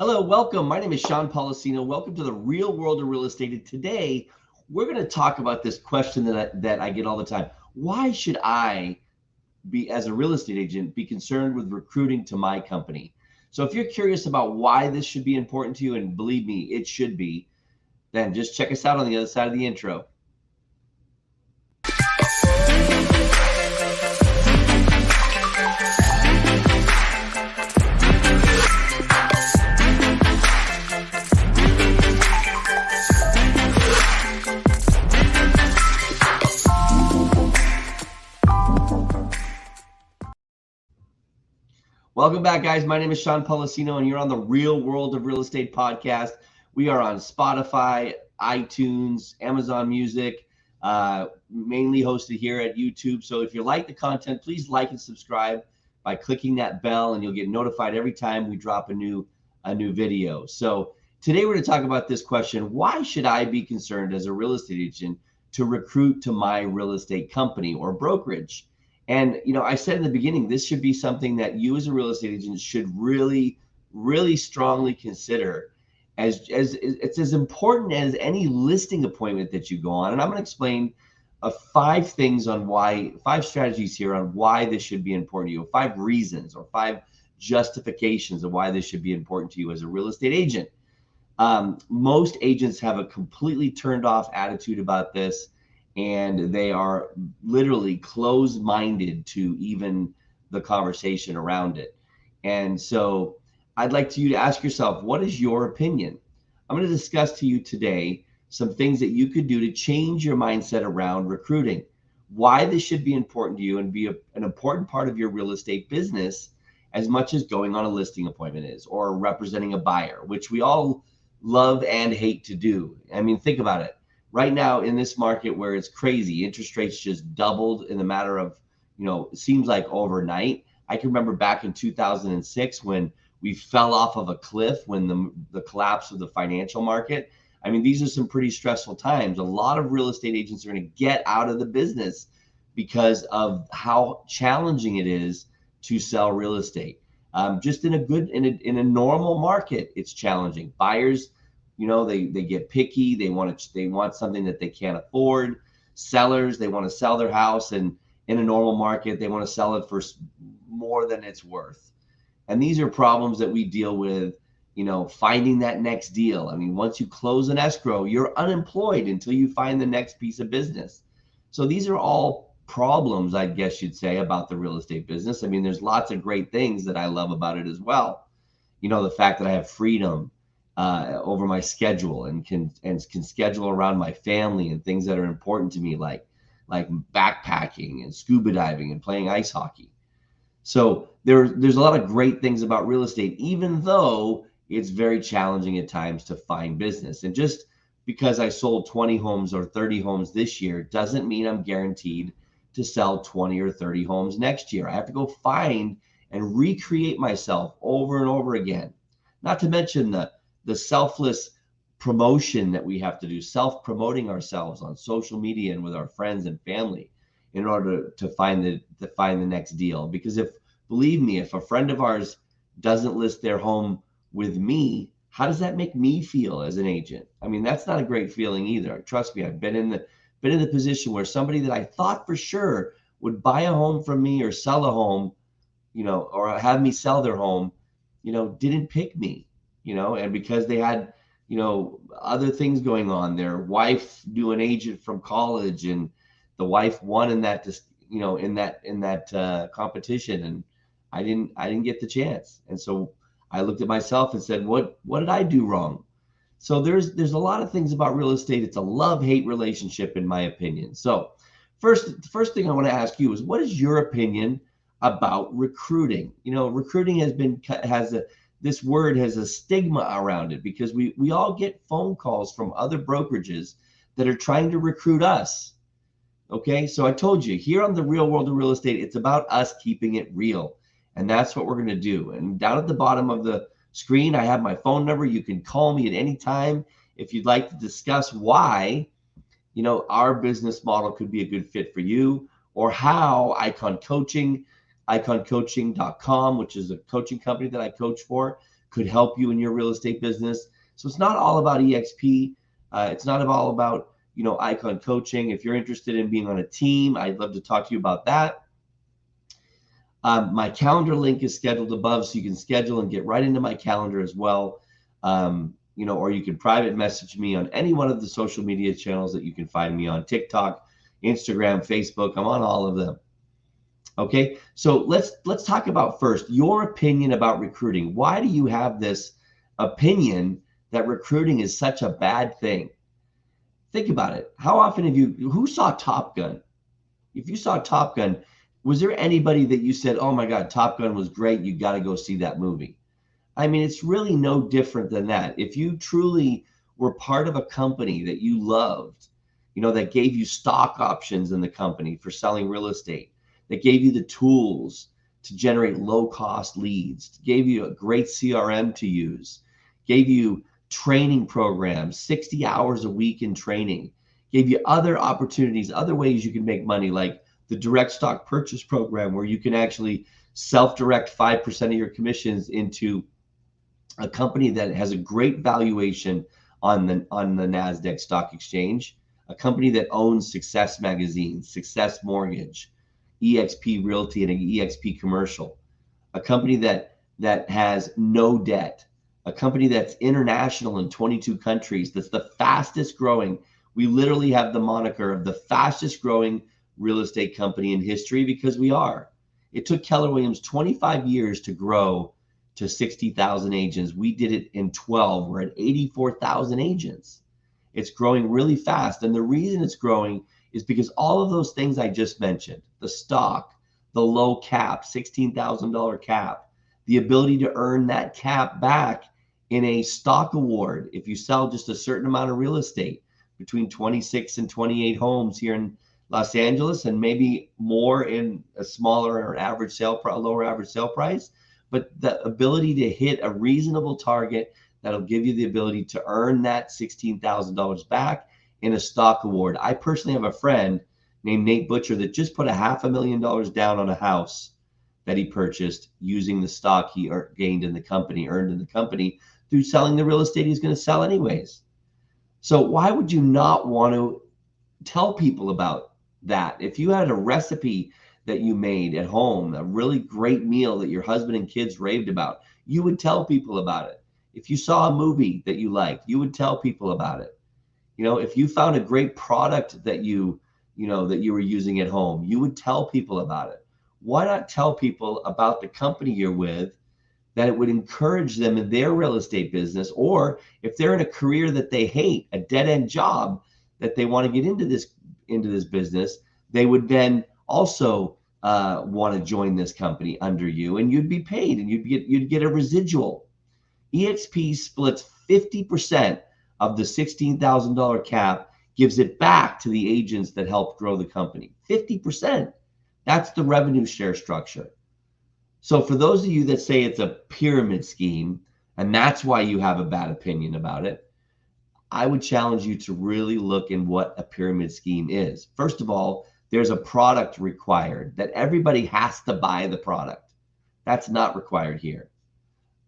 Hello, welcome. My name is Sean Policino. Welcome to the real world of real estate. And today, we're going to talk about this question that I get all the time. Why should I be, as a real estate agent, be concerned with recruiting to my company? So if you're curious about why this should be important to you, and believe me, it should be, then just check us out on the other side of the intro. Welcome back, guys. My name is Sean Policino, and you're on the Real World of Real Estate podcast. We are on Spotify, iTunes, Amazon Music, mainly hosted here at YouTube. So if you like the content, please like and subscribe by clicking that bell, and you'll get notified every time we drop a new video. So today we're going to talk about this question: why should I be concerned as a real estate agent to recruit to my real estate company or brokerage? And, I said in the beginning, this should be something that you as a real estate agent should really, really strongly consider as it's as important as any listing appointment that you go on. And I'm going to explain five strategies here on why this should be important to you, 5 reasons or 5 justifications of why this should be important to you as a real estate agent. Most agents have a completely turned off attitude about this, and they are literally closed-minded to even the conversation around it. And so I'd like you to ask yourself, what is your opinion? I'm going to discuss to you today some things that you could do to change your mindset around recruiting, why this should be important to you and be an important part of your real estate business as much as going on a listing appointment is, or representing a buyer, which we all love and hate to do. I mean, think about it. Right now in this market where it's crazy, interest rates just doubled in the matter of, it seems like overnight. I can remember back in 2006 when we fell off of a cliff when the collapse of the financial market. I mean, these are some pretty stressful times. A lot of real estate agents are going to get out of the business because of how challenging it is to sell real estate. Just in a normal market, it's challenging. Buyers, they get picky. They want something that they can't afford. Sellers, they want to sell their house, and in a normal market, they want to sell it for more than it's worth. And these are problems that we deal with, finding that next deal. I mean, once you close an escrow, you're unemployed until you find the next piece of business. So these are all problems, I guess you'd say, about the real estate business. I mean, there's lots of great things that I love about it as well. The fact that I have freedom over my schedule and can schedule around my family and things that are important to me, like backpacking and scuba diving and playing ice hockey. So there's a lot of great things about real estate, even though it's very challenging at times to find business. And just because I sold 20 homes or 30 homes this year doesn't mean I'm guaranteed to sell 20 or 30 homes next year. I have to go find and recreate myself over and over again. Not to mention the selfless promotion that we have to do, self-promoting ourselves on social media and with our friends and family in order to find the next deal. Because believe me, if a friend of ours doesn't list their home with me, how does that make me feel as an agent? I mean, that's not a great feeling either. Trust me, I've been in the position where somebody that I thought for sure would buy a home from me or sell a home, or have me sell their home, didn't pick me. And because they had, other things going on, their wife knew an agent from college, and the wife won in that, in that competition, and I didn't get the chance. And so I looked at myself and said, what did I do wrong? So there's a lot of things about real estate. It's a love-hate relationship, in my opinion. So the first thing I want to ask you is, what is your opinion about recruiting? Recruiting this word has a stigma around it, because we all get phone calls from other brokerages that are trying to recruit us. Okay, so I told you, here on the Real World of Real Estate, it's about us keeping it real. And that's what we're going to do. And down at the bottom of the screen, I have my phone number. You can call me at any time if you'd like to discuss why, our business model could be a good fit for you, or how iconcoaching.com, which is a coaching company that I coach for, could help you in your real estate business. So it's not all about EXP. It's not all about, Icon coaching. If you're interested in being on a team, I'd love to talk to you about that. My calendar link is scheduled above, so you can schedule and get right into my calendar as well. Or you can private message me on any one of the social media channels that you can find me on: TikTok, Instagram, Facebook. I'm on all of them. Okay, so let's talk about first your opinion about recruiting. Why do you have this opinion that recruiting is such a bad thing? Think about it. How often who saw Top Gun? If you saw Top Gun, was there anybody that you said, oh my God, Top Gun was great, you got to go see that movie? I mean, it's really no different than that. If you truly were part of a company that you loved, that gave you stock options in the company for selling real estate, that gave you the tools to generate low-cost leads, gave you a great CRM to use, gave you training programs, 60 hours a week in training, gave you other opportunities, other ways you can make money, like the direct stock purchase program, where you can actually self-direct 5% of your commissions into a company that has a great valuation on the NASDAQ stock exchange, a company that owns Success Magazine, Success Mortgage, EXP Realty, and an EXP Commercial, a company that has no debt, a company that's international in 22 countries, that's the fastest growing. We literally have the moniker of the fastest growing real estate company in history, because we are. It took Keller Williams 25 years to grow to 60,000 agents. We did it in 12. We're at 84,000 agents. It's growing really fast. And the reason it's growing is because all of those things I just mentioned, the stock, the low cap, $16,000 cap, the ability to earn that cap back in a stock award if you sell just a certain amount of real estate, between 26 and 28 homes here in Los Angeles, and maybe more in a smaller or lower average sale price. But the ability to hit a reasonable target that'll give you the ability to earn that $16,000 back in a stock award. I personally have a friend named Nate Butcher that just put $500,000 down on a house that he purchased using the stock he earned in the company through selling the real estate he's going to sell anyways. So why would you not want to tell people about that? If you had a recipe that you made at home, a really great meal that your husband and kids raved about, you would tell people about it. If you saw a movie that you liked, you would tell people about it. If you found a great product that you were using at home, you would tell people about it. Why not tell people about the company you're with, that it would encourage them in their real estate business? Or if they're in a career that they hate, a dead-end job that they want to get into this business, they would then also want to join this company under you, and you'd be paid, and you'd get a residual. EXP splits 50% of the $16,000 cap, gives it back to the agents that helped grow the company. 50%. That's the revenue share structure. So for those of you that say it's a pyramid scheme, and that's why you have a bad opinion about it, I would challenge you to really look in what a pyramid scheme is. First of all, there's a product required that everybody has to buy the product. That's not required here.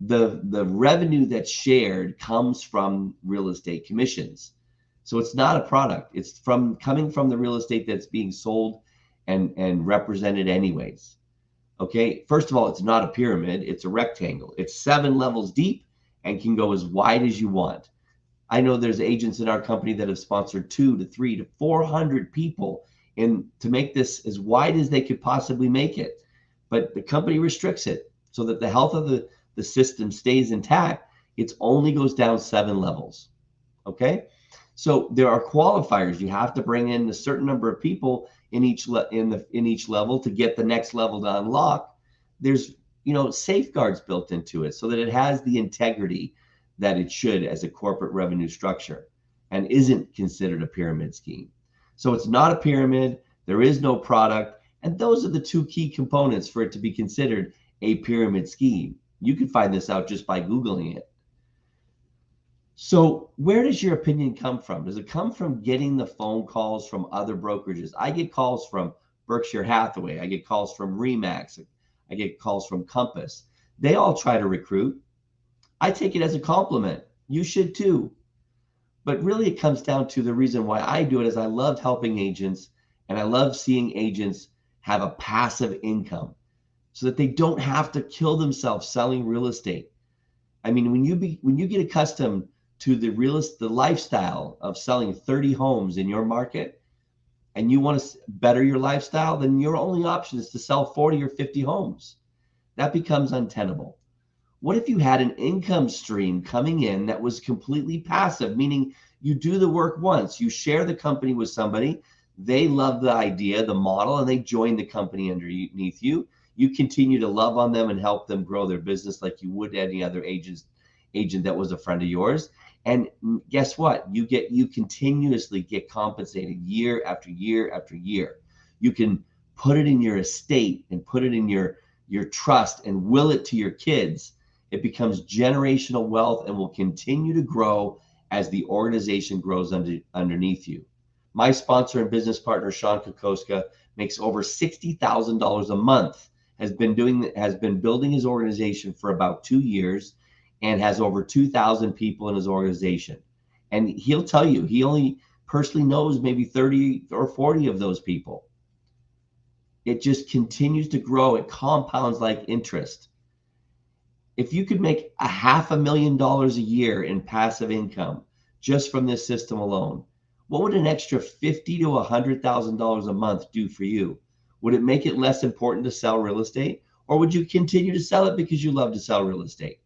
The revenue that's shared comes from real estate commissions. So it's not a product. It's coming from the real estate that's being sold and represented anyways. Okay, first of all, it's not a pyramid, it's a rectangle. It's 7 levels deep and can go as wide as you want. I know there's agents in our company that have sponsored 200 to 300 to 400 people to make this as wide as they could possibly make it. But the company restricts it so that the health of the system stays intact. It only goes down 7 levels. Okay, so there are qualifiers. You have to bring in a certain number of people in each level to get the next level to unlock. There's safeguards built into it so that it has the integrity that it should as a corporate revenue structure, and isn't considered a pyramid scheme. So it's not a pyramid. There is no product, and those are the 2 key components for it to be considered a pyramid scheme. You can find this out just by Googling it. So where does your opinion come from? Does it come from getting the phone calls from other brokerages? I get calls from Berkshire Hathaway. I get calls from Remax. I get calls from Compass. They all try to recruit. I take it as a compliment. You should too. But really it comes down to the reason why I do it is I love helping agents, and I love seeing agents have a passive income so that they don't have to kill themselves selling real estate. I mean, when you get accustomed to the lifestyle of selling 30 homes in your market, and you want to better your lifestyle, then your only option is to sell 40 or 50 homes. That becomes untenable. What if you had an income stream coming in that was completely passive, meaning you do the work once, you share the company with somebody, they love the idea, the model, and they join the company underneath you. You continue to love on them and help them grow their business like you would any other agent that was a friend of yours. And guess what? You continuously get compensated year after year after year. You can put it in your estate and put it in your trust and will it to your kids. It becomes generational wealth and will continue to grow as the organization grows underneath you. My sponsor and business partner, Sean Kokoska, makes over $60,000 a month, has been building his organization for about 2 years, and has over 2,000 people in his organization. And he'll tell you, he only personally knows maybe 30 or 40 of those people. It just continues to grow. It compounds like interest. If you could make $500,000 a year in passive income just from this system alone, what would an extra $50,000 to $100,000 a month do for you? Would it make it less important to sell real estate, or would you continue to sell it because you love to sell real estate?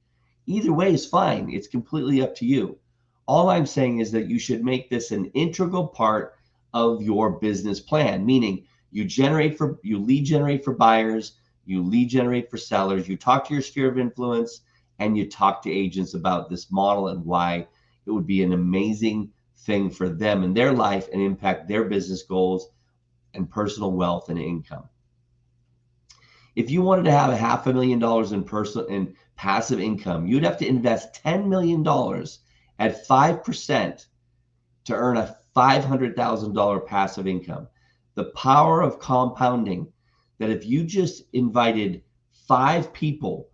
Either way is fine. It's completely up to you. All I'm saying is that you should make this an integral part of your business plan, meaning you lead generate for buyers, you lead generate for sellers, you talk to your sphere of influence, and you talk to agents about this model and why it would be an amazing thing for them in their life and impact their business goals and personal wealth and income. If you wanted to have $500,000 in passive income, you'd have to invest $10 million at 5% to earn a $500,000 passive income. The power of compounding, that if you just invited 5 people,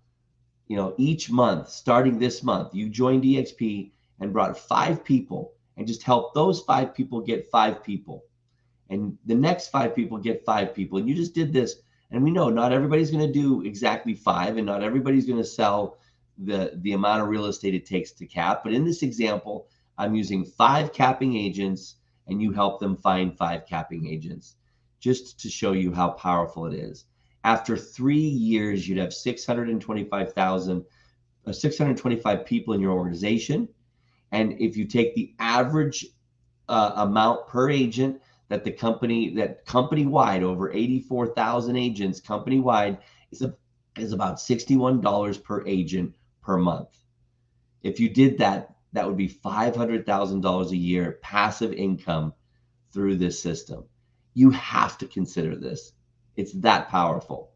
each month, starting this month, you joined EXP and brought 5 people and just helped those 5 people get 5 people. And the next 5 people get 5 people. And you just did this. And we know not everybody's going to do exactly 5, and not everybody's going to sell the amount of real estate it takes to cap. But in this example, I'm using 5 capping agents, and you help them find 5 capping agents, just to show you how powerful it is. After 3 years, you'd have 625 people in your organization. And if you take the average amount per agent, that company-wide, over 84,000 agents company-wide, is about $61 per agent per month. If you did that, that would be $500,000 a year passive income through this system. You have to consider this. It's that powerful.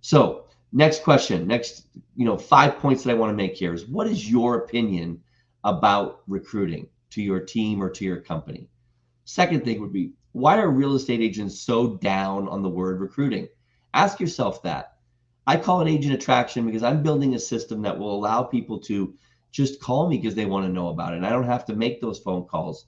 So next question, 5 points that I want to make here is, what is your opinion about recruiting to your team or to your company? Second thing would be, why are real estate agents so down on the word recruiting? Ask yourself that. I call it agent attraction because I'm building a system that will allow people to just call me because they want to know about it. And I don't have to make those phone calls,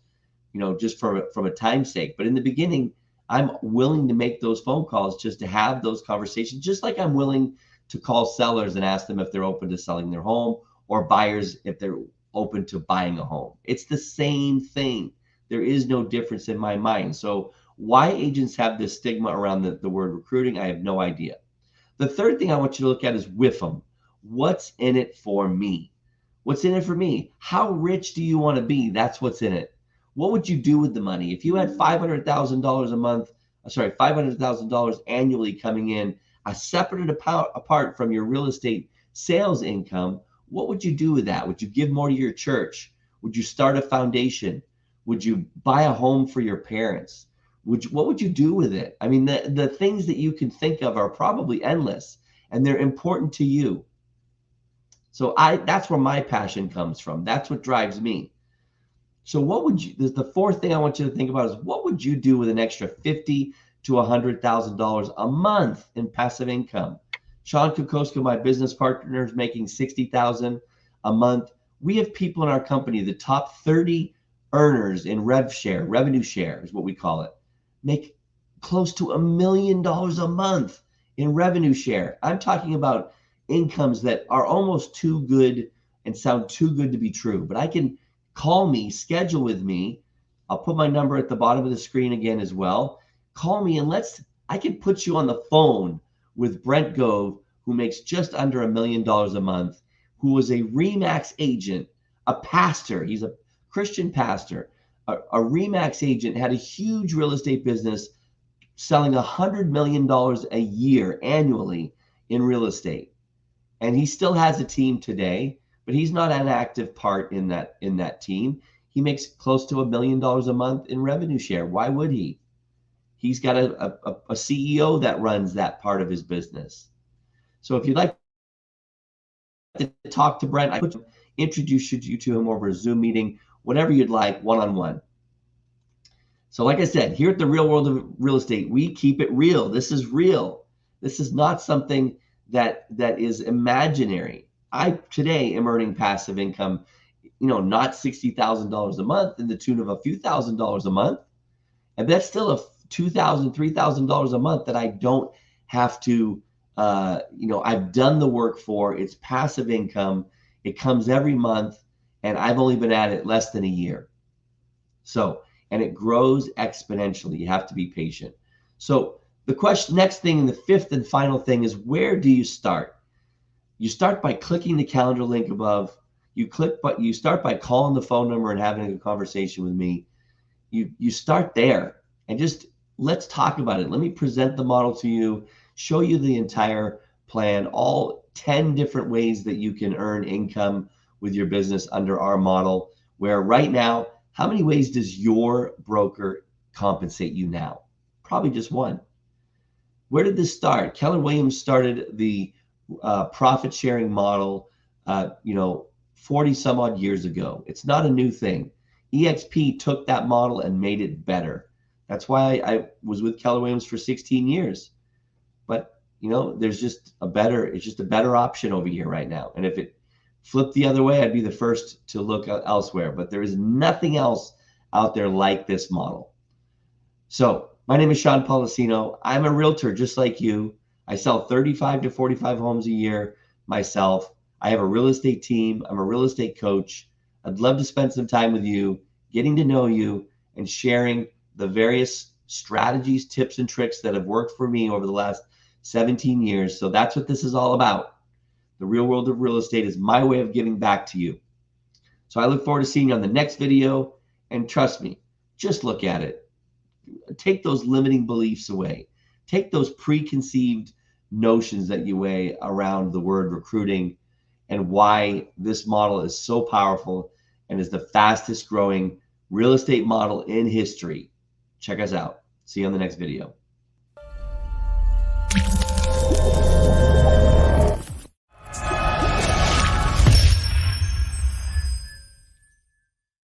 just from a time sake. But in the beginning, I'm willing to make those phone calls just to have those conversations, just like I'm willing to call sellers and ask them if they're open to selling their home, or buyers if they're open to buying a home. It's the same thing. There is no difference in my mind. So why agents have this stigma around the word recruiting, I have no idea. The third thing I want you to look at is WIFIM. What's in it for me? What's in it for me? How rich do you want to be? That's what's in it. What would you do with the money? If you had $500,000 a month, $500,000 annually coming in, separate apart from your real estate sales income, what would you do with that? Would you give more to your church? Would you start a foundation? Would you buy a home for your parents? What would you do with it? I mean, the things that you can think of are probably endless, and they're important to you. So that's where my passion comes from. That's what drives me. So the fourth thing I want you to think about is, what would you do with an extra $50,000 to $100,000 a month in passive income? Sean Kokoska, my business partner, is making $60,000. a month. We have people in our company, the top 30 earners in revenue share is what we call it, make close to $1 million a month in revenue share. I'm talking about incomes that are almost too good and sound too good to be true. But I can call me, schedule with me. I'll put my number at the bottom of the screen again as well. Call me and I can put you on the phone with Brent Gove, who makes just under $1 million a month, who was a RE/MAX agent, a pastor. He's a Christian pastor, a RE/MAX agent, had a huge real estate business selling $100 million a year annually in real estate. And he still has a team today, but he's not an active part in that team. He makes close to $1 million a month in revenue share. Why would he? He's got a CEO that runs that part of his business. So if you'd like to talk to Brent, I could introduce you to him over a Zoom meeting, whatever you'd like, one-on-one. So like I said, here at the Real World of Real Estate, we keep it real. This is real. This is not something that is imaginary. I today am earning passive income, not $60,000 a month, in the tune of a few $1,000s a month. And that's still a $2,000, $3,000 a month that I don't have to, I've done the work for. It's passive income. It comes every month, and I've only been at it less than a year. So, and it grows exponentially. You have to be patient. So the next thing, and the fifth and final thing, is, where do you start? You start by clicking the calendar link above. You start by calling the phone number and having a conversation with me. You start there, and just let's talk about it. Let me present the model to you, show you the entire plan, all 10 different ways that you can earn income with your business under our model, where right now, how many ways does your broker compensate you now? Probably just one. Where did this start? Keller Williams started the profit sharing model, 40 some odd years ago. It's not a new thing. EXP took that model and made it better. That's why I was with Keller Williams for 16 years. But, there's just it's just a better option over here right now. And if it flipped the other way, I'd be the first to look elsewhere. But there is nothing else out there like this model. So my name is Sean Policino. I'm a realtor just like you. I sell 35 to 45 homes a year myself. I have a real estate team. I'm a real estate coach. I'd love to spend some time with you, getting to know you, and sharing the various strategies, tips, and tricks that have worked for me over the last 17 years. So that's what this is all about. The Real World of Real Estate is my way of giving back to you. So I look forward to seeing you on the next video. And trust me, just look at it. Take those limiting beliefs away. Take those preconceived notions that you weigh around the word recruiting, and why this model is so powerful and is the fastest growing real estate model in history. Check us out. See you on the next video.